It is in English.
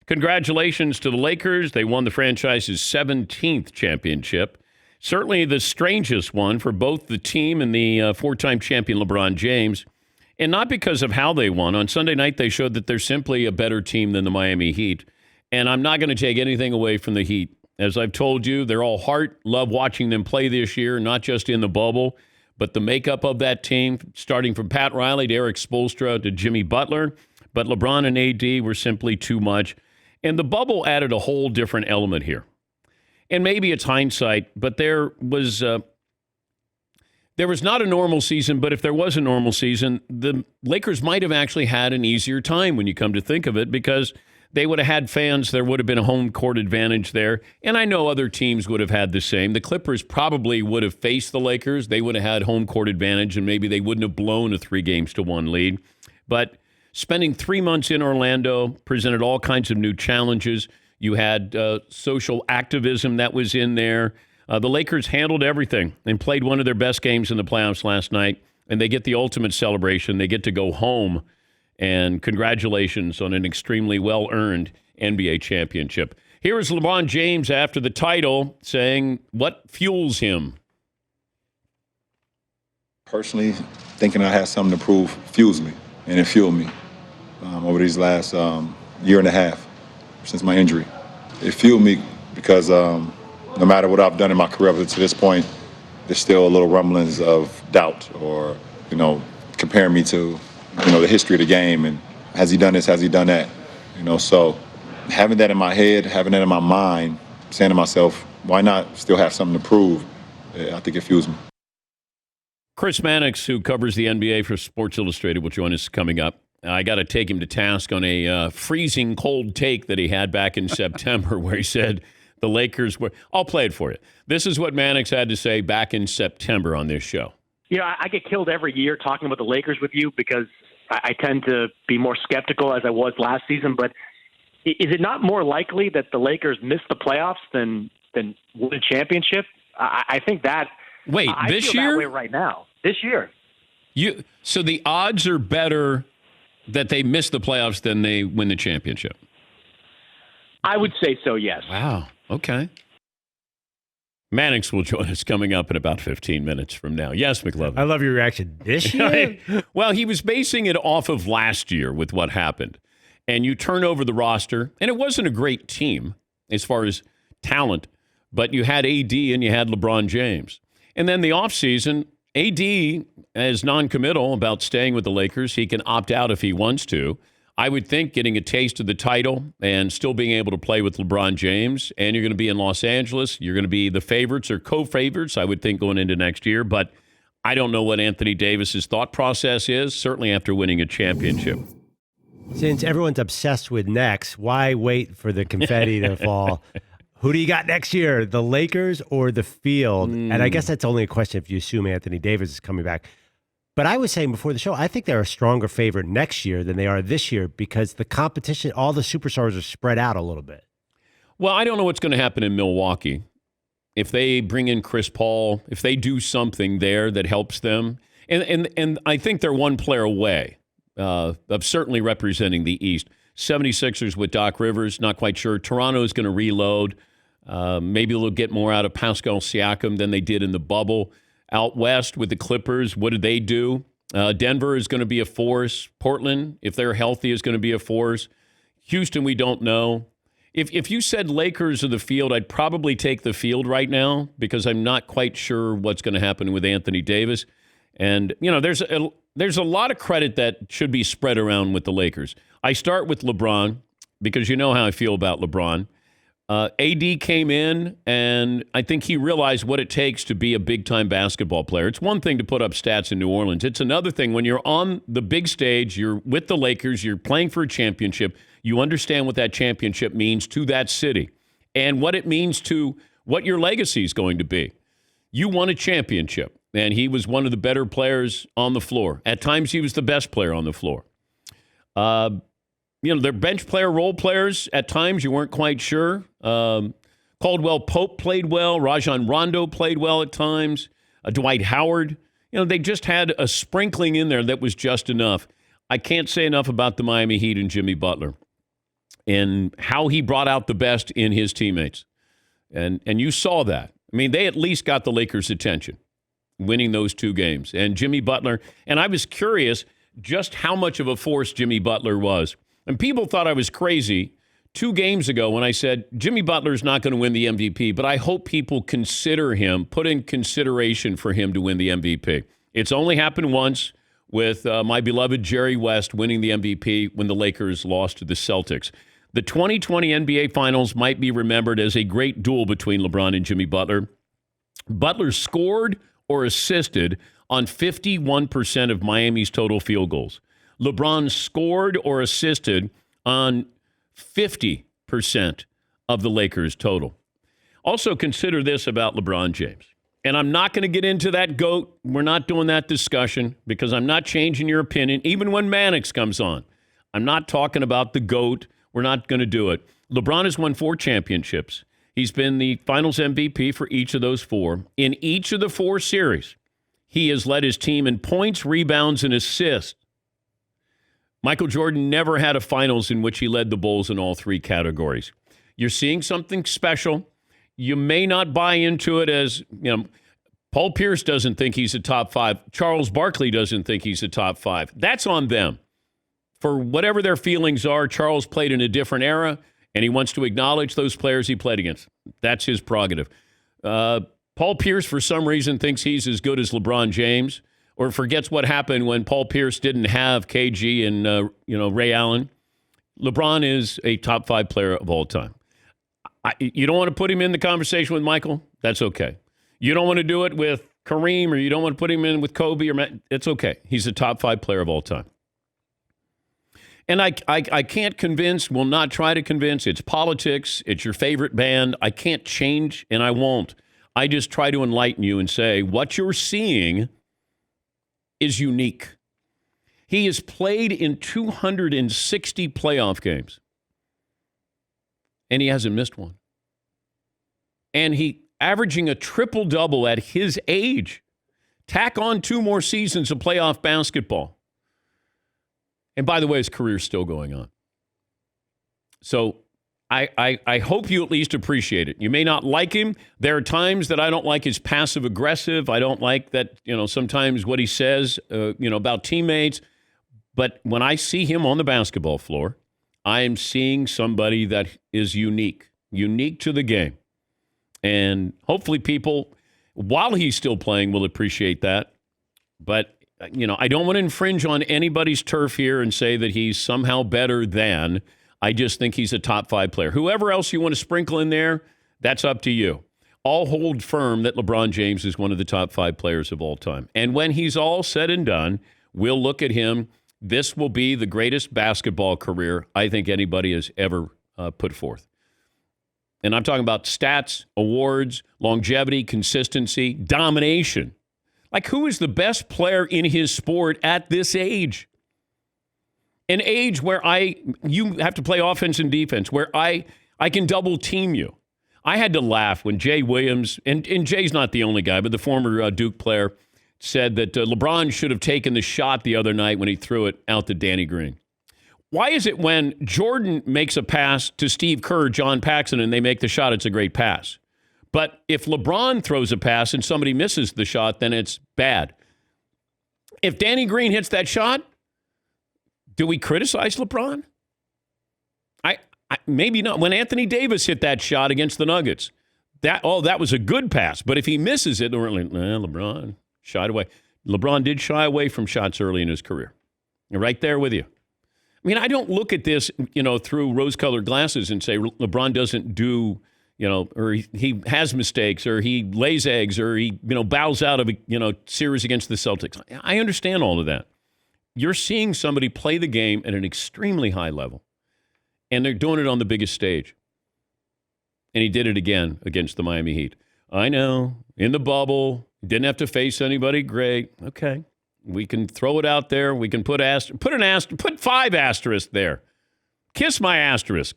Congratulations to the Lakers. They won the franchise's 17th championship. Certainly the strangest one for both the team and the four-time champion LeBron James. And not because of how they won. On Sunday night, they showed that they're simply a better team than the Miami Heat. And I'm not going to take anything away from the Heat. As I've told you, they're all heart. Love watching them play this year, not just in the bubble, but the makeup of that team, starting from Pat Riley to Eric Spoelstra to Jimmy Butler. But LeBron and AD were simply too much. And the bubble added a whole different element here. And maybe it's hindsight, but there was not a normal season, but if there was a normal season, the Lakers might have actually had an easier time when you come to think of it, because they would have had fans. There would have been a home court advantage there. And I know other teams would have had the same. The Clippers probably would have faced the Lakers. They would have had home court advantage, and maybe they wouldn't have blown a 3-1 lead. But spending 3 months in Orlando presented all kinds of new challenges. You had social activism that was in there. The Lakers handled everything and played one of their best games in the playoffs last night, and they get the ultimate celebration. They get to go home, and congratulations on an extremely well-earned NBA championship. Here is LeBron James after the title saying what fuels him. Personally, thinking I had something to prove fuels me, and it fueled me over these last year and a half since my injury. It fueled me because no matter what I've done in my career up to this point, there's still a little rumblings of doubt or, comparing me to, the history of the game and has he done this, has he done that? So having that in my head, having that in my mind, saying to myself, why not still have something to prove? I think it fuels me. Chris Mannix, who covers the NBA for Sports Illustrated, will join us coming up. I got to take him to task on a freezing cold take that he had back in September where he said the Lakers were... I'll play it for you. This is what Mannix had to say back in September on this show. I get killed every year talking about the Lakers with you because I tend to be more skeptical as I was last season. But is it not more likely that the Lakers miss the playoffs than win a championship? I think that... Wait, I this feel year? That way right now. This year. So the odds are better that they miss the playoffs than they win the championship? I would say so, yes. Wow. Okay. Mannix will join us coming up in about 15 minutes from now. Yes, McLovin. I love your reaction. This year? Well, he was basing it off of last year with what happened. And you turn over the roster, and it wasn't a great team as far as talent, but you had AD and you had LeBron James. And then the offseason, AD is non-committal about staying with the Lakers. He can opt out if he wants to. I would think getting a taste of the title and still being able to play with LeBron James, and you're going to be in Los Angeles. You're going to be the favorites or co-favorites, I would think, going into next year. But I don't know what Anthony Davis's thought process is, certainly after winning a championship. Since everyone's obsessed with next, why wait for the confetti to fall? Who do you got next year, the Lakers or the field? And I guess that's only a question if you assume Anthony Davis is coming back. But I was saying before the show, I think they're a stronger favorite next year than they are this year because the competition, all the superstars are spread out a little bit. Well, I don't know what's going to happen in Milwaukee. If they bring in Chris Paul, if they do something there that helps them. And I think they're one player away of certainly representing the East. 76ers with Doc Rivers, not quite sure. Toronto is going to reload. Maybe they'll get more out of Pascal Siakam than they did in the bubble. Out west with the Clippers, what did they do? Denver is going to be a force. Portland, if they're healthy, is going to be a force. Houston, we don't know. If you said Lakers or the field, I'd probably take the field right now because I'm not quite sure what's going to happen with Anthony Davis. And, there's a lot of credit that should be spread around with the Lakers. I start with LeBron because you know how I feel about LeBron. AD came in, and I think he realized what it takes to be a big-time basketball player. It's one thing to put up stats in New Orleans. It's another thing when you're on the big stage, you're with the Lakers, you're playing for a championship, you understand what that championship means to that city and what it means to what your legacy is going to be. You won a championship, and he was one of the better players on the floor. At times, he was the best player on the floor. They're bench player, role players. At times, you weren't quite sure. Caldwell Pope played well. Rajon Rondo played well at times. Dwight Howard. They just had a sprinkling in there that was just enough. I can't say enough about the Miami Heat and Jimmy Butler. in how he brought out the best in his teammates. And you saw that. I mean, they at least got the Lakers' attention winning those 2 games. And Jimmy Butler, and I was curious just how much of a force Jimmy Butler was. And people thought I was crazy 2 games ago when I said, Jimmy Butler's not going to win the MVP, but I hope people consider him, put in consideration for him to win the MVP. It's only happened once with my beloved Jerry West winning the MVP when the Lakers lost to the Celtics. The 2020 NBA Finals might be remembered as a great duel between LeBron and Jimmy Butler. Butler scored or assisted on 51% of Miami's total field goals. LeBron scored or assisted on 50% of the Lakers' total. Also consider this about LeBron James. And I'm not going to get into that GOAT. We're not doing that discussion because I'm not changing your opinion. Even when Mannix comes on, I'm not talking about the GOAT. We're not going to do it. LeBron has won 4 championships. He's been the Finals MVP for each of those 4. In each of the 4 series, he has led his team in points, rebounds, and assists. Michael Jordan never had a Finals in which he led the Bulls in all 3 categories. You're seeing something special. You may not buy into it as, Paul Pierce doesn't think he's a top 5. Charles Barkley doesn't think he's a top 5. That's on them. For whatever their feelings are, Charles played in a different era, and he wants to acknowledge those players he played against. That's his prerogative. Paul Pierce, for some reason, thinks he's as good as LeBron James, or forgets what happened when Paul Pierce didn't have KG and Ray Allen. LeBron is a top 5 player of all time. You don't want to put him in the conversation with Michael? That's okay. You don't want to do it with Kareem, or you don't want to put him in with Kobe, or Matt? It's okay. He's a top 5 player of all time. And I can't convince, will not try to convince. It's politics. It's your favorite band. I can't change, and I won't. I just try to enlighten you and say what you're seeing is unique. He has played in 260 playoff games, and he hasn't missed one. And he averaging a triple-double at his age. Tack on 2 more seasons of playoff basketball. And by the way, his career's still going on. So I hope you at least appreciate it. You may not like him. There are times that I don't like his passive-aggressive. I don't like that, sometimes what he says, about teammates. But when I see him on the basketball floor, I am seeing somebody that is unique to the game. And hopefully people, while he's still playing, will appreciate that. But I don't want to infringe on anybody's turf here and say that he's somehow better than. I just think he's a top 5 player. Whoever else you want to sprinkle in there, that's up to you. I'll hold firm that LeBron James is one of the top 5 players of all time. And when he's all said and done, we'll look at him. This will be the greatest basketball career I think anybody has ever put forth. And I'm talking about stats, awards, longevity, consistency, domination. Like, who is the best player in his sport at this age? An age where you have to play offense and defense, where I can double team you. I had to laugh when Jay Williams, and Jay's not the only guy, but the former Duke player said that LeBron should have taken the shot the other night when he threw it out to Danny Green. Why is it when Jordan makes a pass to Steve Kerr, John Paxson, and they make the shot, it's a great pass? But if LeBron throws a pass and somebody misses the shot, then it's bad. If Danny Green hits that shot, do we criticize LeBron? I maybe not. When Anthony Davis hit that shot against the Nuggets, that was a good pass. But if he misses it, we're like, LeBron shied away. LeBron did shy away from shots early in his career. You're right there with you. I mean, I don't look at this, through rose-colored glasses and say LeBron doesn't do, or he has mistakes, or he lays eggs, or he, bows out of a, series against the Celtics. I understand all of that. You're seeing somebody play the game at an extremely high level, and they're doing it on the biggest stage. And he did it again against the Miami Heat. I know, in the bubble, didn't have to face anybody great. Okay, we can throw it out there. We can put 5 asterisks there. Kiss my asterisk.